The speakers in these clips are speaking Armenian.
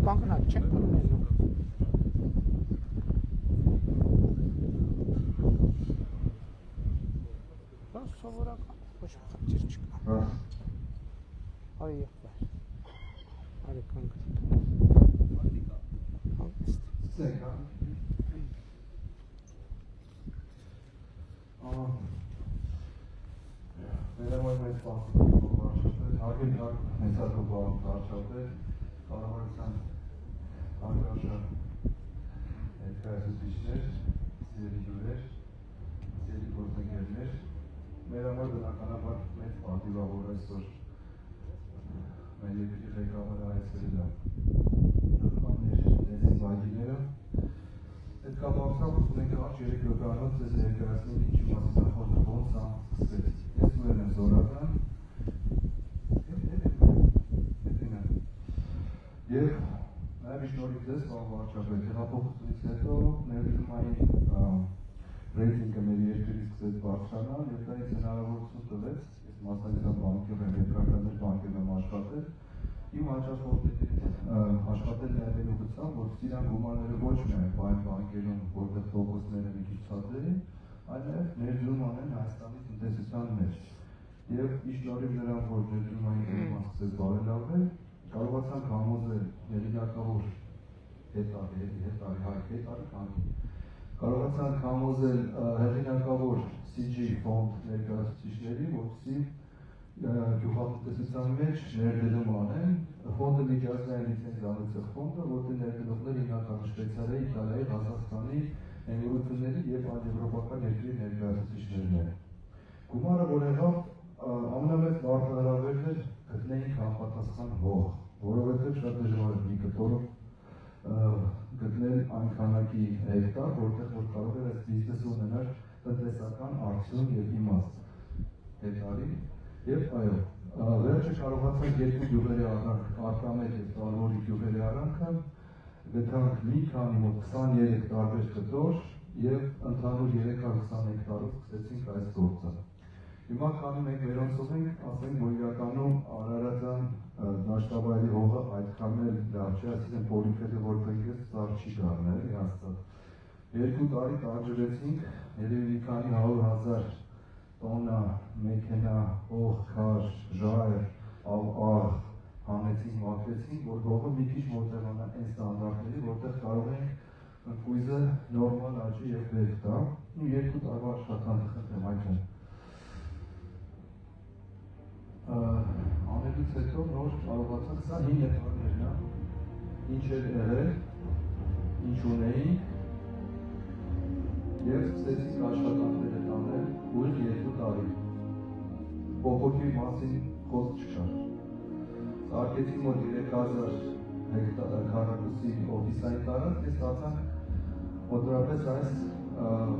Bankın açacak mı? Ben sonra hoş kaçır çıkar. Ay yapar. Hadi kanka. Merhaba Mesut. Hakim Mesut Kuban Tarçalı. Karavarsan arkadaşlar. Efendim işler, seyirciler, seyirci portageller. Merhaba Kanavar Mesut Adiba Borasor. Ben de bir reklamada ayetlerle. Anlayış, vacileri. Kapamsam bunun kaç yeri gökhanı size ekranın içi masasına fotoğrafını sağlamıştır. Esmer'in zorladan. Եվ նաև շնորհիվ ձեզ վարչապետ, հեղափոխությունից հետո ներդրում այն ռեյտինգը մեր երկրից սկսեց բարձրանալ եւ դա ինձ հնարավորություն տվեց, ես մասնագիտական բանկեր եմ, ետրականներ բանկերում եմ աշխատել, իմ հաճախորդների աշխատել նաև այն ուղղությամբ, որ իրան գումարները ոչ միայն բան բանկերում, որտեղ տոկոսները մի քիչ ցածր են, այլ նաև ներդրում անեն Հայաստանի տնտեսության մեջ։ Եվ ի շնորհիվ նրան, որ ներդրումային թեման սկսեց բարելավել, կարողացանք համոզել հեղինակավոր կարողացանք համոզել հեղինակավոր CG ֆոնդ ներկայացուցիչների, որպեսզի գյուղատնտեսության մեջ ներդրում անեն, ֆոնդը միջազգային լիցենզիալացող ֆոնդ է, որտեղ ներդրողները հիմնականում Շվեյցարիայի, Իտալիայի, Ղազախստանի, Էմիրությունների եւ այլ եվրոպական երկրի ներկայացուցիչներն են։ Գումարը որ եղավ ամենամեծ բարդարավերն էր գտնեինք համապատասխան հող, որովհետեւ շատ դժվար է մի կտորով գտնել այն քանակի հեկտար, որտեղ որ կարող է այս բիզնեսը ունենալ տնտեսական արդյունք եւ իմաստ հեկտարի եւ այո վերջը կարողացանք երկու գյուղերի արտամետ եւ տարվորի գյուղերի արանքը գտանք մի քանի մոտ 23 տարբեր կտոր եւ ընդհանուր 320 հեկտարով սկսեցինք այս գործը։ Հիմա քանի մենք վերոնցով ենք, ասենք որ իրականում Արարատյան դաշտավայրի հողը այդքան էլ լավ չէ, այսինքն պոլիֆետը որպես ծառ չի դառնել, հաստատ։ 2 տարի տարջրեցինք, երևի մի քանի 100,000 տոննա մեքենա, հող, քար, ժայռ, աղ հանեցինք, մաքրեցինք, որ հողը մի քիչ մոտենա այն ստանդարտների, որտեղ կարող ենք ընկույզը նորմալ աճի եւ բերք տա։ 2 տարվա աշխատանք խնդրեմ այդքան։ Անելուց հետո նոր կարողացանք, սա 5 հեկտարներն է, ինչ էր եղել, ինչ ունեինք եւ սկսեցինք աշխատանքները տանել ուղիղ 2 տարի։ Բողոքի մասին խոսք չկար։ Սարքեցինք մոտ 3000 հեկտար քառակուսի օֆիսային տարածք, եւ ստացանք մոտավորապես այս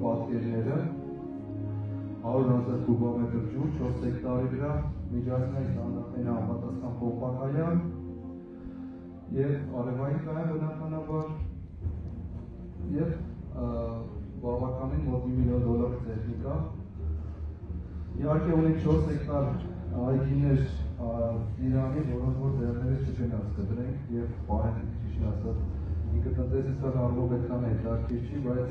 պատկերները 100,000 կուբոմետր ջուր, 4 հեկտարի վրա միջազգային ստանդարտներին համապատասխան փոխակայան եւ արևային կայան բնականաբար եւ բավականին մոտ $1 միլիոն տեխնիկա։ Իհարկե ունենք 4 հեկտար այգիներ Իրանի, որոնց որ ձեռներս չգնաց կտրենք եւ պահենք ճիշտ ասած ինքը տնտեսության առումով այդքան հետաքրքիր չի, բայց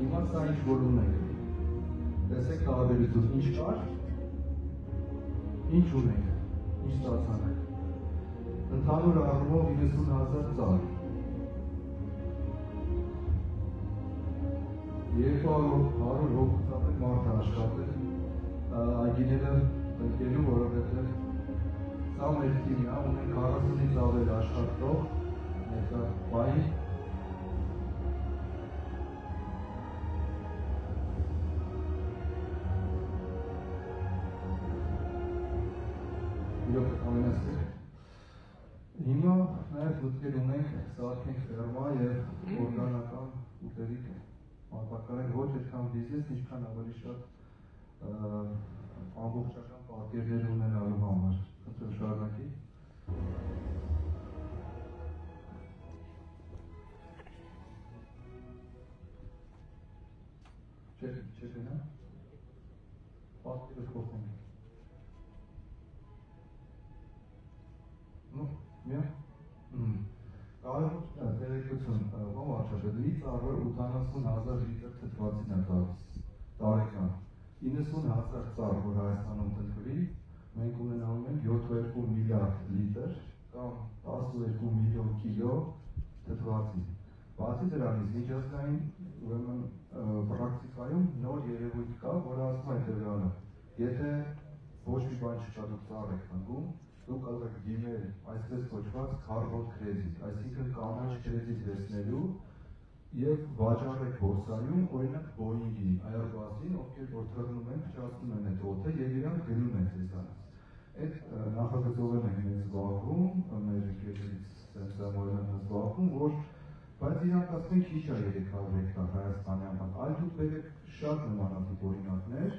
հիմա սա ինչ որ ունենք։ Տեսեք տարբերություն ինչ կար, ինչ ունենք, ինչ ստացանք։ Ընդհանուր առումով 90,000 ծառ։ 200 հոգուց մարդ աշխատել, այգիները տնկելու, որովհետև սա մեր թիմն է, ունենք 40-ից ավել աշխատող, ներկա պահին։ Հիմա նաև մտքեր ունենք սարքենք ֆերմա եւ օրգանական ուտելիք ապակարենք ոչ այդքան բիզնես, ինչքան ավելի շատ ամբողջական պատկերներ ունենալու համար։ Խնդրեմ շարունակի։ Չգնա։ Պատկերը փոխում։ Ну, միա։ Կարող տեղեկություն ո՞մ արժեշտի ծառը 80,000 լիտր թթվածին է տալիս տարեկան 90,000 ծառ որ Հայաստանում տնկվի մենք ունենալու ենք 7.2 միլիարդ լիտր կամ 12 միլիոն կիլո թթվածին բացի դրանից միջազգային ուրեմն պրակտիկայում նոր երևույթ կա որ ասում է դրանը եթե ոչ մի բան չկա դուք ծառ եք ընկում դուք կարող եք դիմել այսպես կոչված carbon credit, այսինքն կանաչ կրեդիտ վերցնելու եւ վաճառեք բորսայում, օրինակ Boeing-ի, Airbus-ին, ովքեր որ թռնում են, փչացնում են այդ օդը եւ իրանք գնում են ձեզանից։ Այդ նախագծով ենք մենք զբաղվում, մեր ընկերներից սենսորներն են զբաղվում, որ բայց իրանք ասում են քիչ է 300 հեկտար Հայաստանյան, այլ դուք բերեք շատ նմանատիպ օրինակներ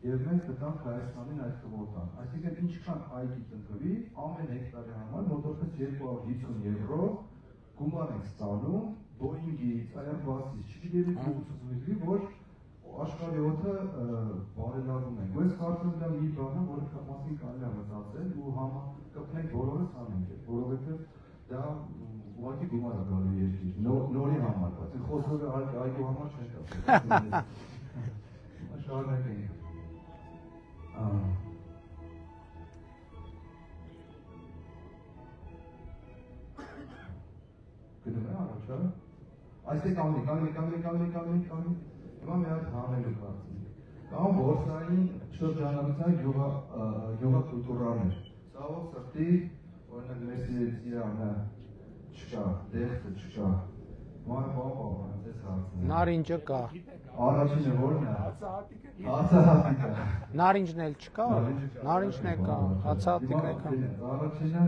եւ մենք կտանք Հայաստանին այդ քվոտան։ Այսինքն ինչքան այգի տնկվի, ամեն հեկտարի համար մոտավորապես 250 եվրո գումար ենք ստանում Boeing-ից, Airbus-ից, չգիտեմ ուսուցումների, որ աշխարհի օդը բարելավում ենք։ Ես կարծում եմ դա մի բան է, որը մասին կարելի է մտածել ու կպնենք բոլորս անենք, որովհետեւ դա ուղղակի գումար է գալու երկիր, նորի համար, բայց խոսքը այգու համար չեն կապել։ Շարունակենք։ Գնում է առաջը։ Այստեղ կանգնի։ Հիմա մի հատ հանելու կարծում։ Կամ բորսային շրջանառության գյուղակուլտուրաներ։ Ցավոք սրտի, օրինակ մեր Սիրանը չկա, դեղցը չկա։ Բաբա, դες հարցն է։ Նարինջը կա։ Առաջինը ո՞րն է։ Հացահատիկը։ Նարինջն էլ չկա, նարինջն է կա, հացահատիկն է կա։ Առաջինը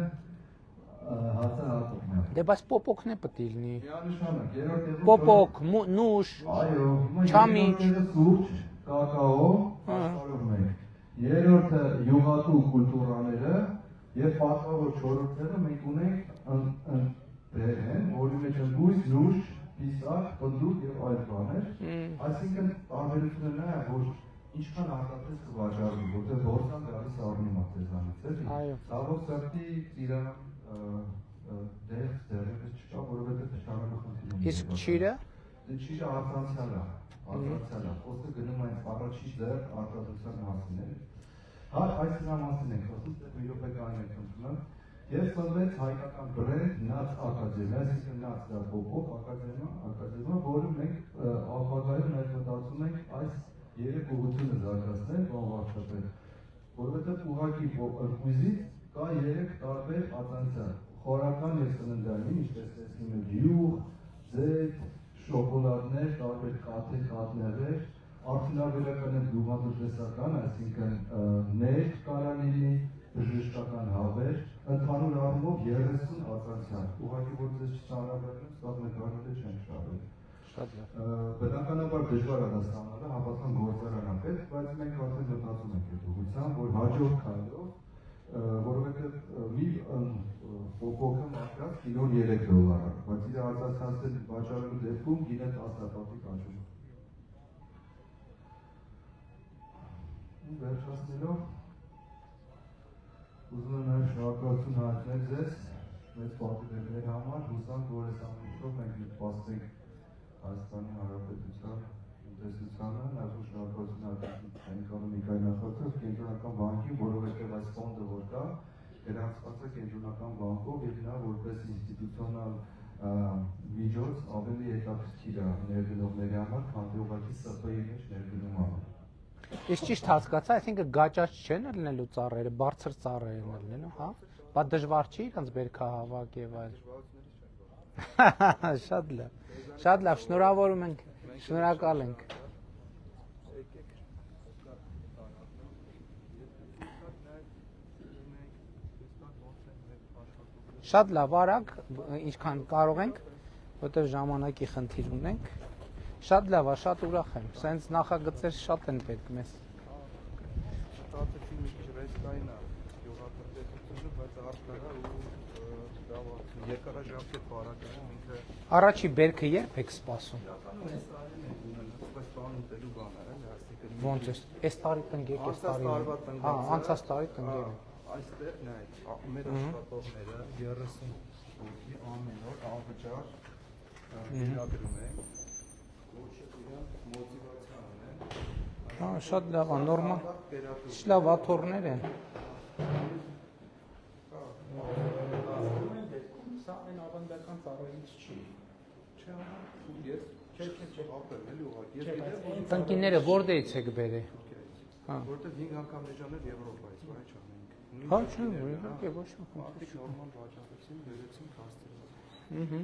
հացահատիկն է։ Դե բայց պոպոկն է պետք է լինի։ Միանշանակ, երրորդ տեղում Պոպոկ, նուշ, այո, չամիչ, սուրճ, կակաո, աշխարհում ենք։ Երրորդը յուղատու կուլտուրաները եւ պատվավոր չորրորդները մենք ունենք բերեն, որի մեջ են բույս, նուշ, պիսակ, պնդուկ եւ այլ բաներ։ Այսինքն տարբերությունը նա է, որ ինչքան արտադրես կվաճառվի, որտեղ բորսան գալիս առնում է ձեզանից, էլի։ Ցավոք սրտի Իրանը դեռևս չկա, որովհետեւ ճանաչելու խնդիր ունի։ իսկ չիրը։ Դե չիրը առանցյալ է, խոսքը գնում է առաջի դեռ արտադրության մասին է։ Հա, այս նրա մասին ենք խոսում, դեռ մի րոպե կային ենք ընդունում։ Ես ծնվեց հայկական բրենդ Նաց ակադեմիա, այսինքն Նաց դա Պոպոկ ակադեմիա, որը մենք ապագայում մեր մտածում ենք այս երեք ուղղությունը զարգացնել, բանվարշապել, որովհետև ուղղակի ըրկույզից կա երեք տարբեր ածանցյալ, խորական և սննդային, ինչպես տեսնում եք յուղ, ձետ, շոկոլադներ, տարբեր կաթներ, արդյունաբերական և գյուղատնտեսական, այսինքն ներք կարա լինի, բժշկական հավեր, ընդհանուր առումով 30 ածանցյալ, ուղղակի որ ձեզ չծանրաբեռնում, սաղ նկարները չենք շարել։ Բնականաբար դժվար է դա ստանալը, հավատան գործարանապետ, բայց մենք արդեն մտածում ենք այդ ուղղությամբ, որ հաջորդ քայլով, որովհետև մի պոպոկը մաքրած կիլոն $3, բայց իր ածանցյալը վաճառելու դեպքում գինը 10 հատվածիկ աճում։ Վերջացնելով ուզում եմ նաև շնորհակալություն հայտնել ձեզ մեծ պատվիրների համար, հուսանք, որ այս ամենով մենք նպաստենք Հայաստանի Հանրապետության տնտեսությանը, նաև շնորհակալություն հայտնել էկոնոմիկայի նախարարությանը, կենտրոնական բանկին, որովհետև այս ֆոնդը որ կա, գրանցված է կենտրոնական բանկով եւ նա որպես ինստիտուցիոնալ միջոց ավելի հետաքրքիր է ներդնողների համար, քան ուղղակի ՍՊ-ի մեջ ներդնումը։ Իսկ ճիշտ հասկացա, այսինքն գաճաճ չեն լինելու ծառերը, բարձր ծառեր են լինելու, հա? Բայց դժվար չի իրանց բերքահավաք եւ այլ։ Շատ լավ, շնորհավորում ենք, շնորհակալ ենք։ Շատ լավ, արագ, ինչքան կարող ենք, որտեղ ժամանակի խնդիր ունենք։ Շատ լավ է, շատ ուրախ եմ, սենց նախագծեր շատ են պետք մեզ։ Ստացեցի մի քիչ ռեսկային է, յուղատնտեսությունը, բայց արդարը ու դավացում երկարաժամկետ բարակայում ինքը Առաջի բերքը երբ եք սպասում։ իրականում այս տարին է ունենալու, բայց բան ուտելու բան է, հաստիկը։ Ոնց է։ Այս տարի տնկեք, այս տարի։ Հա, անցած տարի տնկեք։ Այստեղ նայեք, մեր աշխատողները 30 հոգի ամեն օր անվճար վերագրում են, ոչ իրան մոտիվացիա ունեն։ Հա, շատ լավ է, նորմալ։ Լավ աթոռներ են։ Սա այն ավանդական ծառայից չի։ Չէ, ես չէ, ապրել էլի ուղղակի։ Ես գիտեմ, որ Տնկիները որտեղից եք բերել։ Հա։ որտեղ 5 անգամ էջանել Եվրոպայից, բայ չանենք։ Հա, չէ, իհարկե ոչ մի խնդիր։ Մարդիկ նորմալ վաճառեցին, վերեցին կաստրած։ Ահա։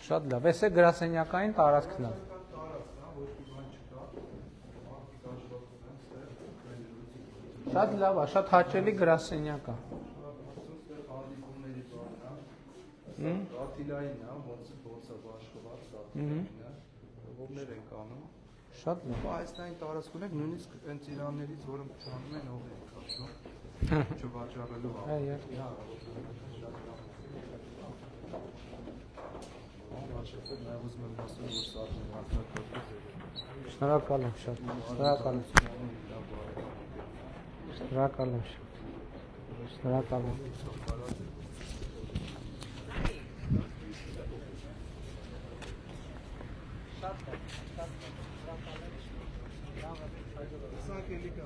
Շատ լավ։ Էս է գրասենյակային տարածքն է։ Տարածքն է, ոչ մի բան չկա։ Մարդիկ աշխատում են ստեղ, Շատ լավ է, շատ հաճելի գրասենյակ է։ ստեղ հանդիպումների բանն է։ Աթիլային է, ոնց փորձա բաշխված դատումն է։ Ողներ են կանում։ Շատ լավ։ Բայց այստեղ տարածք ունենք, նույնիսկ այն ծիրաններից, որը ճանում են, ով են քաշում։ Չվաճառելու Հա, իհարկե։ Նաև ուզում եմ ասել, որ սա հաստատված է։ Շնորհակալ եմ շատ։ Շնորհակալ եմ։ Շնորհակալ եմ շատ։ Շնորհակալ եմ։ Սա կելիք